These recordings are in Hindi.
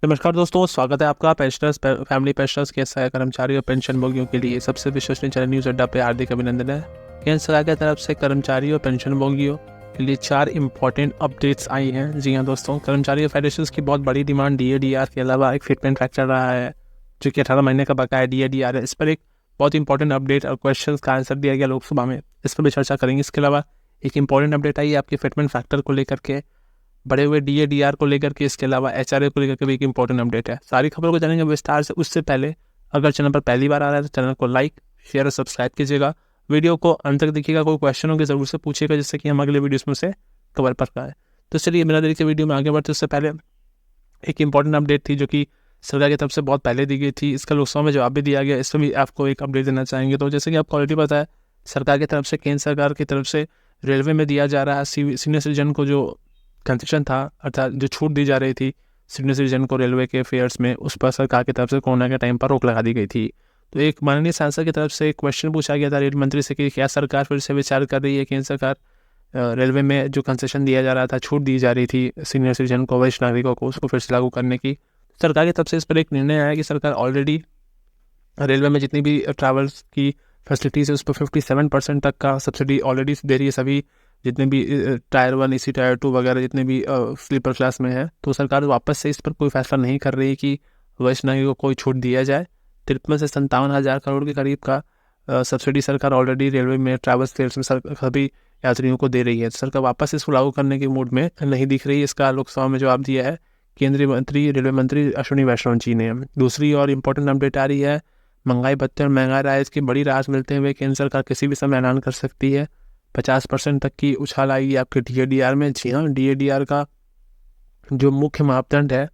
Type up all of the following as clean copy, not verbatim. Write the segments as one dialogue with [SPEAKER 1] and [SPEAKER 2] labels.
[SPEAKER 1] नमस्कार दोस्तों, स्वागत है आपका पेंशनर्स फैमिली पेंशनर्स के सहायक कर्मचारी और पेंशनभोगियों के लिए सबसे विश्वसनीय चैनल न्यूज अड्डा पे हार्दिक अभिनंदन है। केंद्र सरकार की तरफ से कर्मचारी और पेंशनभोगियों के लिए 4 इंपॉर्टेंट अपडेट्स आई हैं। जी हाँ दोस्तों, कर्मचारी फेडरेशन की बहुत बड़ी डिमांड DA/DR के अलावा एक फिटमेंट फैक्टर रहा है जो कि 18 महीने का बकाया DA/DR है। इस पर एक बहुत इंपॉर्टेंट अपडेट और क्वेश्चन का आंसर दिया गया लोकसभा में, इस पर भी चर्चा करेंगे। इसके अलावा एक इंपॉर्टेंट अपडेट आई है आपके फिटमेंट फैक्टर को लेकर के, बढ़े हुए DA/DR को लेकर के, इसके अलावा HRA को लेकर के भी एक इंपॉर्टेंट अपडेट है। सारी खबरों को जानेंगे विस्तार से। उससे पहले अगर चैनल पर पहली बार आ रहा है तो चैनल को लाइक, शेयर और सब्सक्राइब कीजिएगा। वीडियो को अंत तक देखिएगा, कोई क्वेश्चन होगी जरूर से पूछिएगा जिससे कि हम अगले वीडियोस में से कवर कर पाए। तो चलिए बिना देरी के वीडियो में आगे बढ़ते उससे पहले एक इंपॉर्टेंट अपडेट थी जो कि सरकार की तरफ से बहुत पहले दी गई थी। इसका लोकसभा में जवाब भी दिया गया, इस पर भी आपको एक अपडेट देना चाहेंगे। तो जैसे कि आपको ऑलरेडी पता है, सरकार की तरफ से, केंद्र सरकार की तरफ से रेलवे में दिया जा रहा है सीनियर सिटीजन को जो कंसेशन था, अर्थात जो छूट दी जा रही थी सीनियर सिटीजन को रेलवे के फेयर्स में, उस पर सरकार की तरफ से कोरोना के टाइम पर रोक लगा दी गई थी। तो एक माननीय सांसद की तरफ से एक क्वेश्चन पूछा गया था रेल मंत्री से कि क्या सरकार फिर से विचार कर रही है, केंद्र सरकार रेलवे में जो कंसेशन दिया जा रहा था, छूट दी जा रही थी सीनियर सिटीजन को, वरिष्ठ नागरिकों को, उसको फिर से लागू करने की। सरकार की तरफ से इस पर एक निर्णय आया कि सरकार ऑलरेडी रेलवे में जितनी भी ट्रैवल्स की फैसिलिटीज़ है उस पर 57% तक का सब्सिडी ऑलरेडी दे रही है, सभी जितने भी टायर 1 AC टायर 2 वगैरह जितने भी स्लीपर क्लास में है। तो सरकार वापस से इस पर कोई फैसला नहीं कर रही कि वरिष्ठ नागरिकों को कोई छूट दिया जाए। 53 से 57 हज़ार करोड़ के करीब का सब्सिडी सरकार ऑलरेडी रेलवे में ट्रैवल्स फेयर्स में सभी यात्रियों को दे रही है। सरकार वापस इसको लागू करने के मूड में नहीं दिख रही। इसका लोकसभा में जवाब दिया है केंद्रीय मंत्री, रेलवे मंत्री अश्विनी वैष्णव जी ने। दूसरी और इम्पोर्टेंट अपडेट आ रही है महंगाई भत्ते और महंगाई राहत की बड़ी राहत मिलते हुए केंद्र सरकार किसी भी समय ऐलान कर सकती है। 50% तक की उछाल आएगी आपके DA/DR में। जी हाँ, DA/DR का जो मुख्य मापदंड है,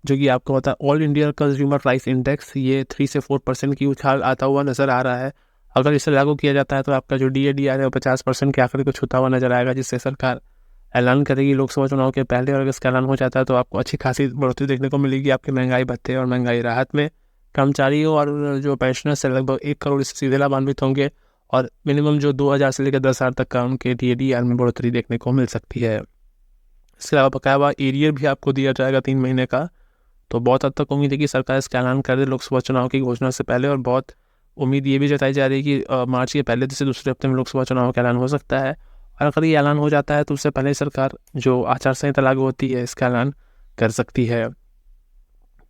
[SPEAKER 1] जो कि आपको पता है all India consumer price index, ये 3 से 4% की उछाल आता हुआ नजर आ रहा है। अगर इसे लागू किया जाता है तो आपका जो DA/DR है वो 50% के आंकड़े को छूता हुआ नजर आएगा, जिससे सरकार ऐलान करेगी लोकसभा चुनाव के पहले। और अगर इसका ऐलान हो जाता है तो आपको अच्छी खासी बढ़ोतरी देखने को मिलेगी आपके महंगाई भत्ते और महंगाई राहत में। कर्मचारियों और जो पेंशनर्स से लगभग 1 करोड़ इससे सीधे लाभान्वित होंगे और मिनिमम जो 2,000 से लेकर 10,000 तक का उनके DA/DR में बढ़ोतरी देखने को मिल सकती है। इसके अलावा बकाया हुआ एरियर भी आपको दिया जाएगा 3 महीने का। तो बहुत हद तक उम्मीद है कि सरकार इसका ऐलान कर दे लोकसभा चुनाव की घोषणा से पहले। और बहुत उम्मीद ये भी जताई जा रही है कि मार्च के पहले से दूसरे हफ्ते में लोकसभा चुनाव का ऐलान हो सकता है। और अगर ये ऐलान हो जाता है तो उससे पहले सरकार जो आचार संहिता लागू होती है इसका ऐलान कर सकती है।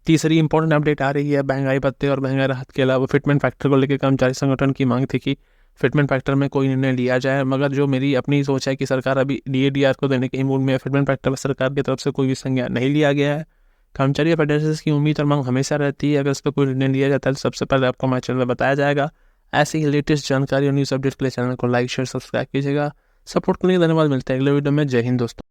[SPEAKER 1] तीसरी इंपॉर्टेंट अपडेट आ रही है महंगाई भत्ते और महंगाई राहत के अलावा फिटमेंट फैक्टर को लेकर कर्मचारी संगठन की मांग थी कि फिटमेंट फैक्टर में कोई निर्णय लिया जाए। मगर जो मेरी अपनी सोच है कि सरकार अभी DA/DR को देने के मूड में, फिटमेंट फैक्टर में सरकार की तरफ से कोई भी संज्ञान नहीं लिया गया है। कर्मचारी फेडरेशन की उम्मीद और मांग हमेशा रहती है, अगर इस पर कोई निर्णय लिया जाता है तो सबसे पहले आपको हमारे चैनल में बताया जाएगा। ऐसी ही लेटेस्ट जानकारी और न्यूज़ अपडेट के लिए चैनल को लाइक, शेयर, सब्सक्राइब कीजिएगा। सपोर्ट के लिए धन्यवाद। मिलते हैं अगले वीडियो में। जय हिंद दोस्तों।